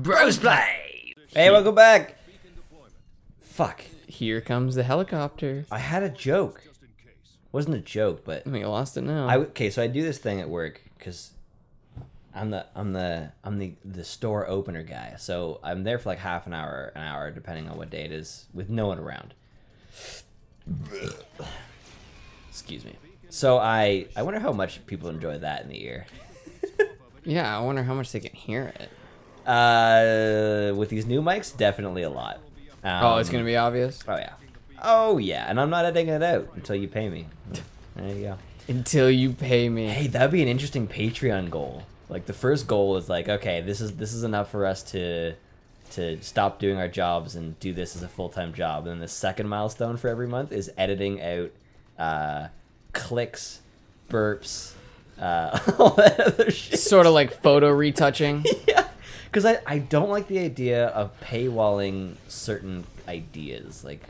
Brosplay! Hey, welcome back! Fuck. Here comes the helicopter. I had a joke. Wasn't a joke, but... I mean, you lost it now. Okay, so I do this thing at work, because I'm the store opener guy. So I'm there for like half an hour, depending on what day it is, with no one around. Excuse me. So I wonder how much people enjoy that in the ear. Yeah, I wonder how much they can hear it. With these new mics, definitely a lot. Oh, it's gonna be obvious? Oh yeah. Oh yeah, and I'm not editing it out until you pay me. There you go. Until you pay me. Hey, that'd be an interesting Patreon goal. Like the first goal is like, okay, this is enough for us to stop doing our jobs and do this as a full-time job. And then the second milestone for every month is editing out clicks, burps, all that other shit. Sort of like photo retouching. Yeah, because I don't like the idea of paywalling certain ideas, like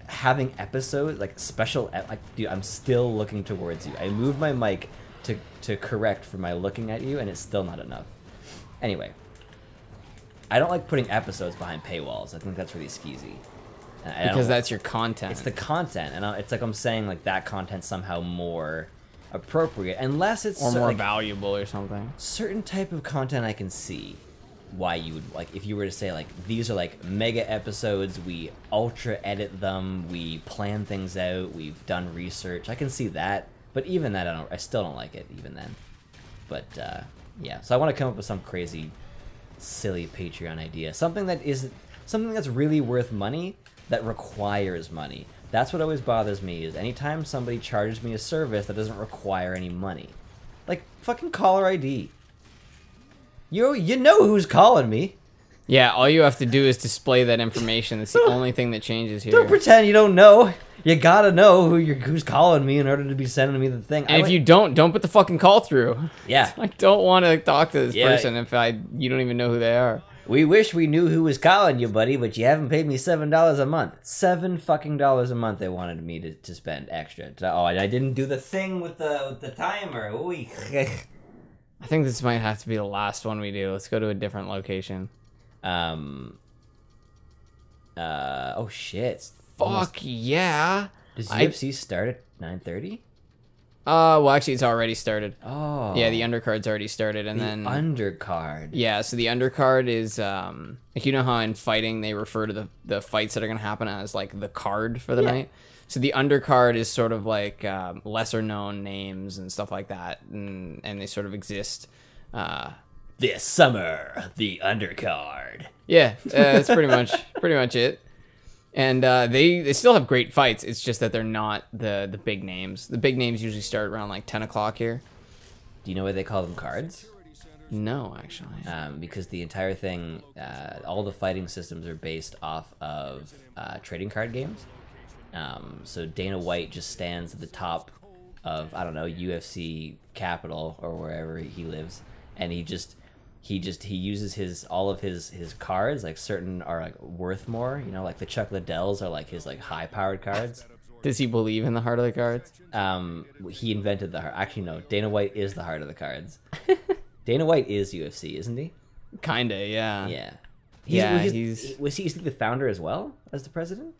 having episodes, like special, like, dude, I'm still looking towards you. I moved my mic to correct for my looking at you, and it's still not enough. Anyway, I don't like putting episodes behind paywalls. I think that's really skeezy. Because that's your content. It's the content, and it's like I'm saying like that content's somehow more appropriate, unless it's or more like, valuable or something. certain type of content I can see why you would, like, if you were to say like these are like mega episodes, we ultra edit them, we plan things out, we've done research, I can see that. But even that, I still don't like it even then. But yeah, so I want to come up with some crazy silly Patreon idea, something that's really worth money, that requires money. That's what always bothers me, is anytime somebody charges me a service that doesn't require any money. Like fucking caller ID. You know who's calling me. Yeah, all you have to do is display that information. That's the only thing that changes here. Don't pretend you don't know. You gotta know who's calling me in order to be sending me the thing. And if you don't put the fucking call through. Yeah. I don't want to talk to this person if you don't even know who they are. We wish we knew who was calling you, buddy, but you haven't paid me $7 a month. $7 fucking dollars a month they wanted me to spend extra. Oh, I didn't do the thing with the timer. Ooh. I think this might have to be the last one we do. Let's go to a different location. Oh shit. Fuck yeah. Does UFC start at 9:30? Well, actually, it's already started. Oh. Yeah, the undercard's already started, and then undercard. Yeah, so the undercard is like, you know how in fighting they refer to the fights that are gonna happen as like the card for the night. So the undercard is sort of like lesser known names and stuff like that, and they sort of exist. This summer, the undercard. Yeah, that's pretty much it. And they still have great fights. It's just that they're not the big names. The big names usually start around like 10 o'clock here. Do you know why they call them cards? No, actually. Because the entire thing, all the fighting systems are based off of trading card games. So Dana White just stands at the top of, I don't know, UFC Capital or wherever he lives, and he uses all of his cards, like certain are like worth more, you know, like the Chuck Liddells are like his like high powered cards. Does he believe in the heart of the cards? He invented the heart. Actually, no, Dana White is the heart of the cards. Dana White is UFC, isn't he? Kinda, yeah. Yeah. Was he the founder as well as the president?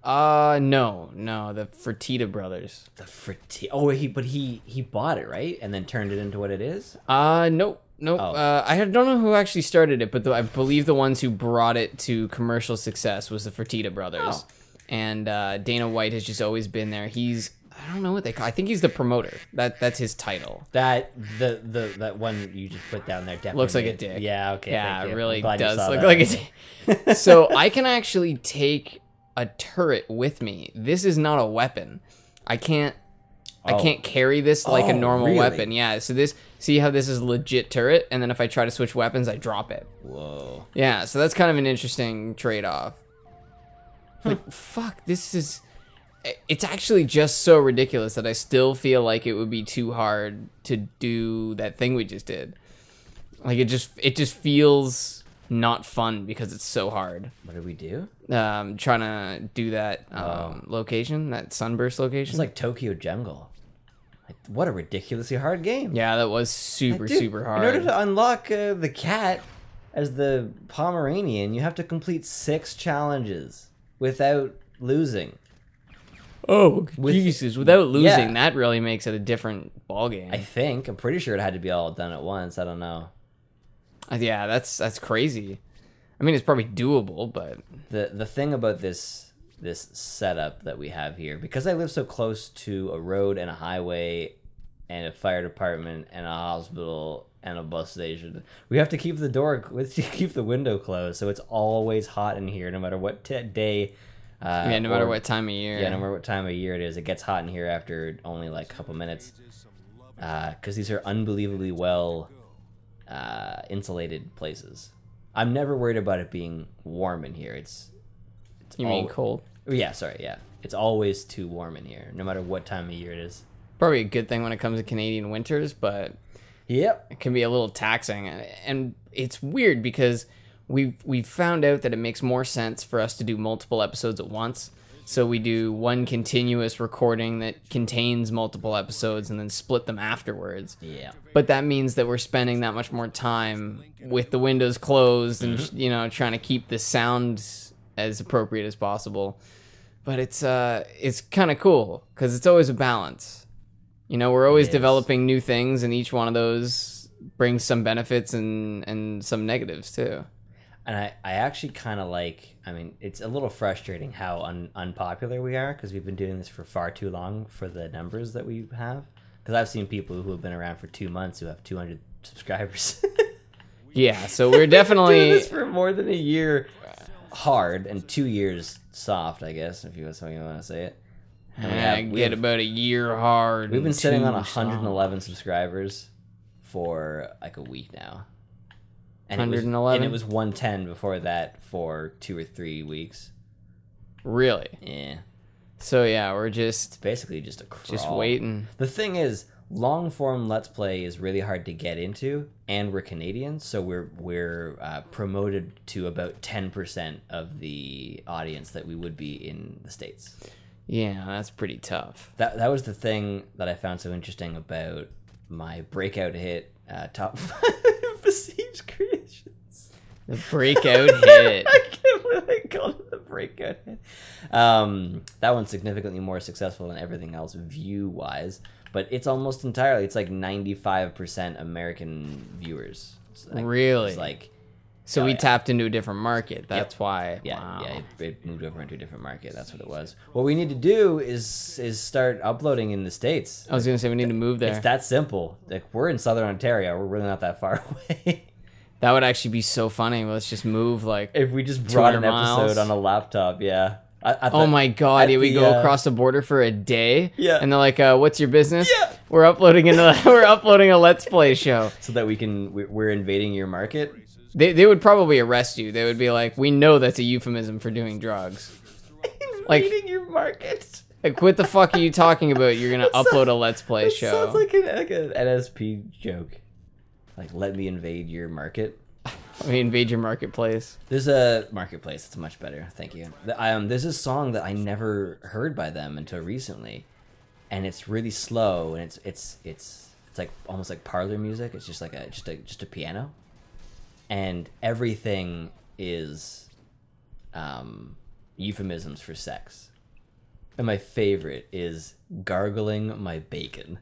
No, the Fertitta brothers. The Fertitta. Oh, he bought it, right? And then turned it into what it is? Nope. Oh. I don't know who actually started it, but I believe the ones who brought it to commercial success was the Fertitta brothers. Oh. And Dana White has just always been there. I don't know what they call. I think he's the promoter. That's his title. That one you just put down there definitely looks like a dick. Yeah, okay. Yeah, thank it you. really I'm glad you does saw look that. like a dick. So I can actually take a turret with me. This is not a weapon. I can't carry this like a normal weapon. Yeah, so see how this is legit turret, and then if I try to switch weapons, I drop it. Whoa. Yeah, so that's kind of an interesting trade-off. But fuck, it's actually just so ridiculous that I still feel like it would be too hard to do that thing we just did. Like it just feels not fun because it's so hard. What did we do? Trying to do that location, that sunburst location. It's like Tokyo Jungle. What a ridiculously hard game. Yeah, that was super, Dude, super hard. In order to unlock the cat as the Pomeranian, you have to complete 6 challenges without losing. Oh, Jesus. Without losing, yeah. that really makes it a different ballgame. I think. I'm pretty sure it had to be all done at once. I don't know. Yeah, that's crazy. I mean, it's probably doable, but... The thing about this setup that we have here, because I live so close to a road and a highway and a fire department and a hospital and a bus station, we have to keep keep the window closed, so it's always hot in here no matter what day. Yeah, no matter what time of year. Yeah, no matter what time of year it is, it gets hot in here after only like a couple minutes. Because these are unbelievably well insulated places. I'm never worried about it being warm in here. You mean cold? Yeah, sorry, yeah. It's always too warm in here, no matter what time of year it is. Probably a good thing when it comes to Canadian winters, but yep, it can be a little taxing. And it's weird because we've found out that it makes more sense for us to do multiple episodes at once. So we do one continuous recording that contains multiple episodes and then split them afterwards. Yeah. But that means that we're spending that much more time with the windows closed and, trying to keep the sound as appropriate as possible. But it's kind of cool because it's always a balance. We're always developing new things, and each one of those brings some benefits and some negatives too. And I actually kind of it's a little frustrating how unpopular we are because we've been doing this for far too long for the numbers that we have. Because I've seen people who have been around for 2 months who have 200 subscribers. Yeah, so we're definitely doing this for more than a year hard and 2 years soft, I guess, if that's how you want to say it. And we had about a year hard. We've been sitting on 111 subscribers for like a week now. And 111? It was 110 before that for 2 or 3 weeks. Really? Yeah. So yeah, we're It's basically just a crawl. just waiting. The thing is, long form Let's Play is really hard to get into, and we're Canadians, so we're promoted to about 10% of the audience that we would be in the States. Yeah, that's pretty tough. That was the thing that I found so interesting about my breakout hit top 5 Besiege creations. The breakout hit. I can't believe I called it the breakout hit. That one's significantly more successful than everything else view-wise, but it's almost entirely, it's like 95% American viewers. Really? It's like, so we tapped into a different market. That's why. Yeah, wow. yeah, it moved over into a different market. That's what it was. What we need to do is start uploading in the States. I was gonna say we need to move there. It's that simple. Like, we're in Southern Ontario. We're really not that far away. That would actually be so funny. Let's just move like if we just brought an 200 miles. episode on a laptop. Yeah. Oh my god! We go across the border for a day. Yeah. And they're like, "What's your business?" Yeah. We're uploading we're uploading a Let's Play show. So that we're invading your market. They would probably arrest you. They would be like, "We know that's a euphemism for doing drugs." Invading your market. Like, what the fuck are you talking about? You're gonna upload a Let's Play show. Sounds like an NSP joke. Like, let me invade your market. Let me invade your marketplace. There's a marketplace. It's much better. Thank you. There's a song that I never heard by them until recently, and it's really slow, and it's like almost like parlor music. It's just like just a piano, and everything is euphemisms for sex. And my favorite is gargling my bacon.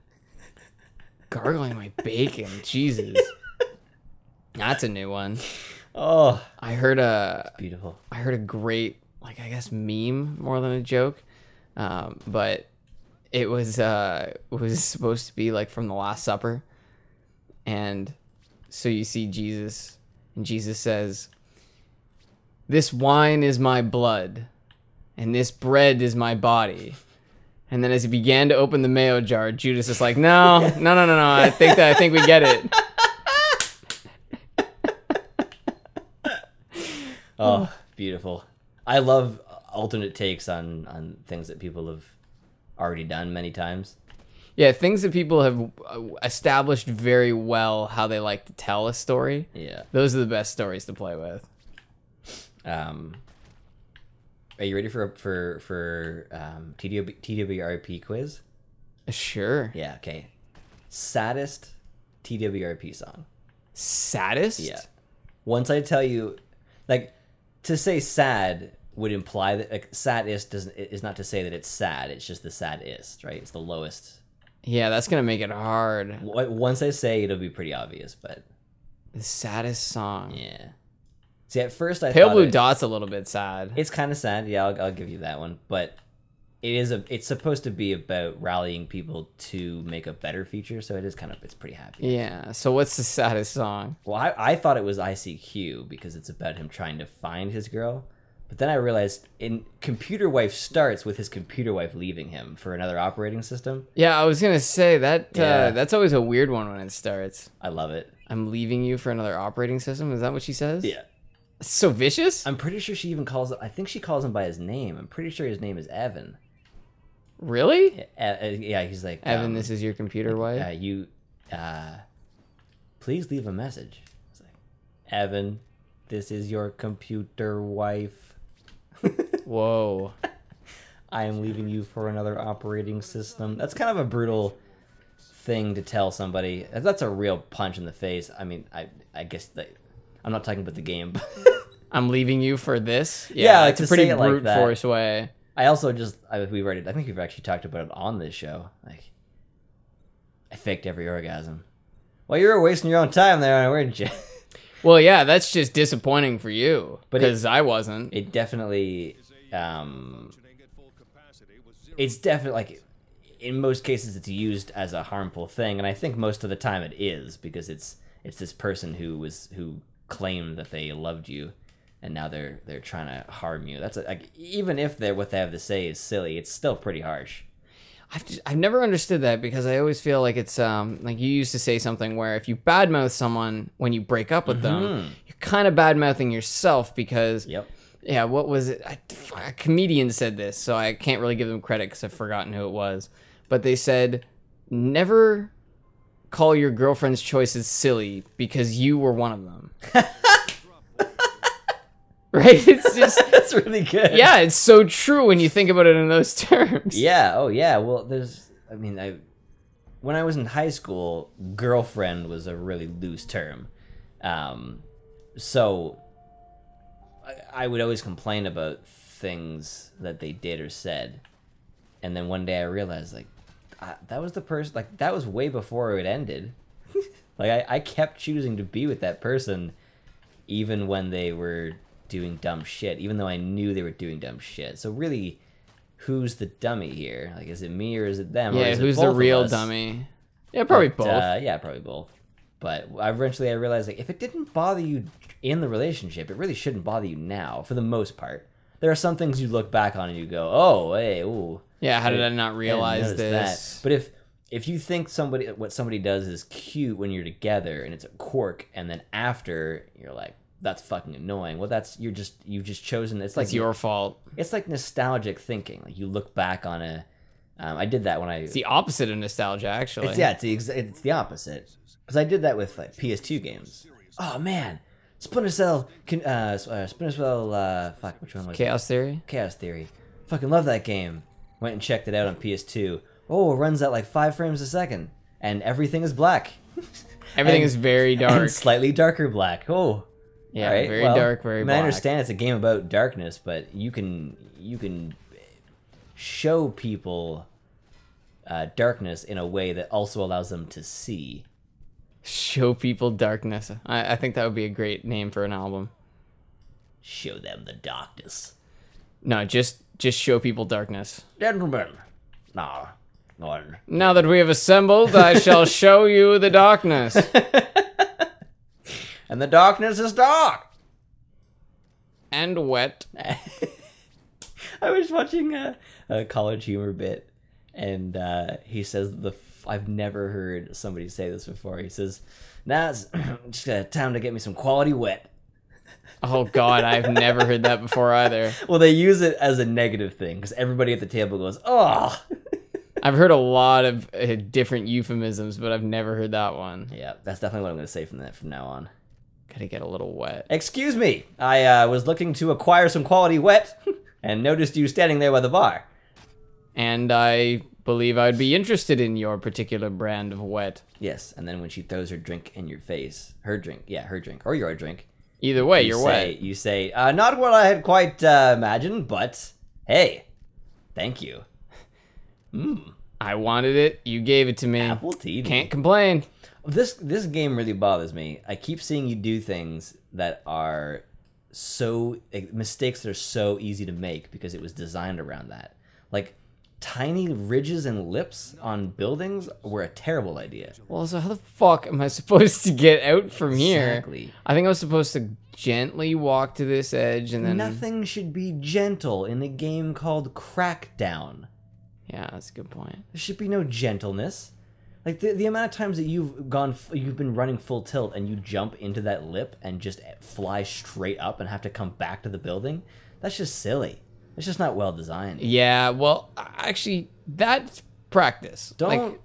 Gargling my bacon, Jesus. That's a new one. Oh, I heard it's beautiful. I heard a great, like, I guess meme more than a joke, but it was supposed to be like from the Last Supper, and so you see Jesus, and Jesus says, "This wine is my blood, and this bread is my body." And then as he began to open the mayo jar, Judas is like, no. I think we get it. Oh, beautiful. I love alternate takes on things that people have already done many times. Yeah, things that people have established very well how they like to tell a story. Yeah. Those are the best stories to play with. Are you ready for TWRP quiz? Sure. Yeah, okay. Saddest TWRP song. Saddest? Yeah. Once I tell you, like, to say sad would imply that, like, saddest is not to say that it's sad. It's just the saddest, right? It's the lowest. Yeah, that's gonna make it hard. Once I say, it'll be pretty obvious, but... The saddest song. Yeah. See, at first I Pale thought Blue Dot's a little bit sad. it's kind of sad. Yeah, I'll give you that one. But it's supposed to be about rallying people to make a better future, so it's pretty happy. Yeah. So what's the saddest song? Well, I thought it was ICQ because it's about him trying to find his girl. But then I realized Computer Wife starts with his computer wife leaving him for another operating system. Yeah, I was gonna say that. Yeah. That's always a weird one when it starts. I love it. I'm leaving you for another operating system. Is that what she says? Yeah. It's so vicious. I'm pretty sure she even calls I think she calls him by his name. I'm pretty sure his name is Evan. Really? Yeah, he's like, Evan, this is your computer wife. Please leave a message. It's like, Evan, this is your computer wife. Whoa. I am leaving you for another operating system. That's kind of a brutal thing to tell somebody. That's a real punch in the face. I mean, I guess I'm not talking about the game. But I'm leaving you for this. Yeah, like it's a to pretty say it like brute that. force way. I also I think we've actually talked about it on this show. Like, I faked every orgasm. Well, you were wasting your own time there, weren't you? Well, yeah, that's just disappointing for you, But because I wasn't. It definitely, it's definitely, like, in most cases it's used as a harmful thing, and I think most of the time it is, because it's this person who claimed that they loved you, and now they're trying to harm you. That's like, even if what they have to say is silly, it's still pretty harsh. I've never understood that, because I always feel like it's like you used to say something where if you badmouth someone when you break up with them, you're kind of badmouthing yourself, because yeah, what was it? A comedian said this, so I can't really give them credit because I've forgotten who it was, but they said never call your girlfriend's choices silly because you were one of them. Right? It's just That's really good. yeah, it's so true when you think about it in those terms. Yeah. Oh, yeah. Well, when I was in high school, girlfriend was a really loose term. So I would always complain about things that they did or said, and then one day I realized, like, that was the person. Like, that was way before it ended. Like, I kept choosing to be with that person, even when they were doing dumb shit, even though I knew they were doing dumb shit. So really, who's the dummy here? Like, is it me or is it them? Yeah, or is who's it the both of real us? dummy? Yeah, probably both. Yeah, probably both. But eventually I realized, like, if it didn't bother you in the relationship, it really shouldn't bother you now, for the most part. There are some things you look back on and you go, oh, hey, ooh. Yeah, how did I not realize That. this? But if you think what somebody does is cute when you're together and it's a quirk, and then after you're like, that's fucking annoying. Well, you've just chosen. It's like your fault. It's like nostalgic thinking. Like, you look back on I did that when It's the opposite of nostalgia, actually. It's the opposite. Because I did that with, like, PS2 games. Oh man, Splinter Cell. Splinter Cell. Fuck, which one was Chaos Theory. Chaos Theory. Fucking love that game. Went and checked it out on PS2. Oh, it runs at like 5 frames a second, and everything is black. Everything is very dark. And slightly darker black. Oh. Yeah, right, very dark, very black. I understand it's a game about darkness, but you can show people darkness in a way that also allows them to see. Show people darkness. I think that would be a great name for an album. Show them the darkness. No, just show people darkness. Gentlemen, now that we have assembled, I shall show you the darkness. And the darkness is dark. And wet. I was watching a College Humor bit, and he says I've never heard somebody say this before. He says, "Now it's just time to get me some quality wet." Oh God, I've never heard that before either. Well, they use it as a negative thing because everybody at the table goes, "Oh." I've heard a lot of different euphemisms, but I've never heard that one. Yeah, that's definitely what I'm going to say from now on. Gotta get a little wet. Excuse me, I was looking to acquire some quality wet and noticed you standing there by the bar. And I believe I'd be interested in your particular brand of wet. Yes, and then when she throws her drink in your face, her drink, or your drink. Either way, you're wet. You say, not what I had quite imagined, but hey, thank you. I wanted it. You gave it to me. Apple TV. Can't complain. This game really bothers me. I keep seeing you do things that are mistakes that are so easy to make because it was designed around that. Like, tiny ridges and lips on buildings were a terrible idea. Well, so how the fuck am I supposed to get out from here? Exactly. I think I was supposed to gently walk to this edge and then... Nothing should be gentle in a game called Crackdown. Yeah, that's a good point. There should be no gentleness. Like, the amount of times that you've been running full tilt and you jump into that lip and just fly straight up and have to come back to the building, that's just silly. It's just not well designed. Yeah, well, actually, that's practice. Don't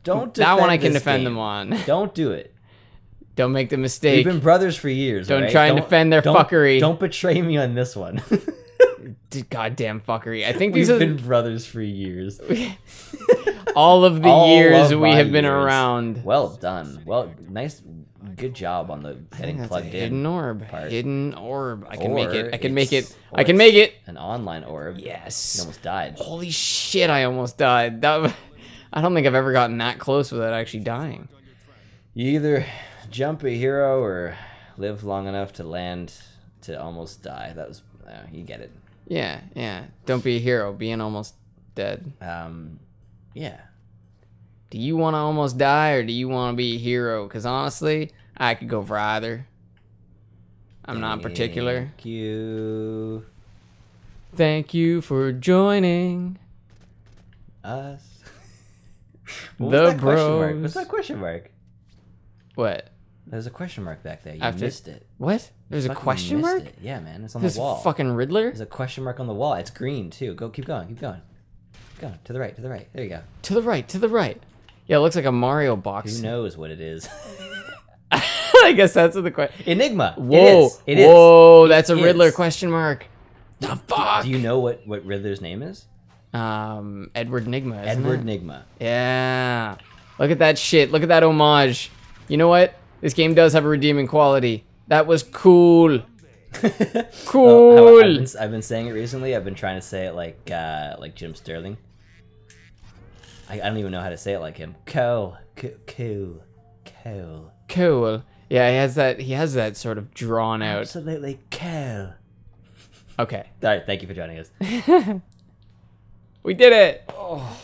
that one I can this defend game. them on. Don't do it. Don't make the mistake. We've been brothers for years. Don't right? try and defend their fuckery. Don't betray me on this one. Goddamn fuckery. I think We've these are been brothers for years. all of the All years of we my have been years. around. Well done. Well, nice. Good job on the getting plugged in. Hidden orb. part. Hidden orb. I can Or make it. I can make it. it's- I or can it's make it. An online orb. Yes. You almost died. Holy shit! I almost died. I don't think I've ever gotten that close without actually dying. You either jump a hero or live long enough to land to almost die. That was you get it. Yeah, yeah. Don't be a hero. Be an almost dead. Yeah. Do you want to almost die or do you want to be a hero? Because honestly, I could go for either. I'm not particular. Thank you. Thank you for joining Us. the What's that question bros. mark? What's that question mark? What? There's a question mark back there. You After- missed it. What? There's a Fucking question missed mark? it. Yeah, man. It's on This the wall. fucking Riddler? There's a question mark on the wall. It's green too. Keep going. Keep going. Keep going. To the right. To the right. There you go. To the right, to the right. Yeah, it looks like a Mario box. Who knows what it is? I guess that's what the question. Enigma. Whoa. It is. Whoa, that's a It Riddler is. question mark. The fuck? Do you know what Riddler's name is? Edward Nigma, isn't Edward it? Nigma. Yeah. Look at that shit. Look at that homage. You know what? This game does have a redeeming quality. That was cool. Cool. Oh, I've been saying it recently. I've been trying to say it like Jim Sterling. I don't even know how to say it like him. Cool. Cool. Yeah, he has that sort of drawn out. Absolutely cool. Okay. All right, thank you for joining us. We did it. Oh.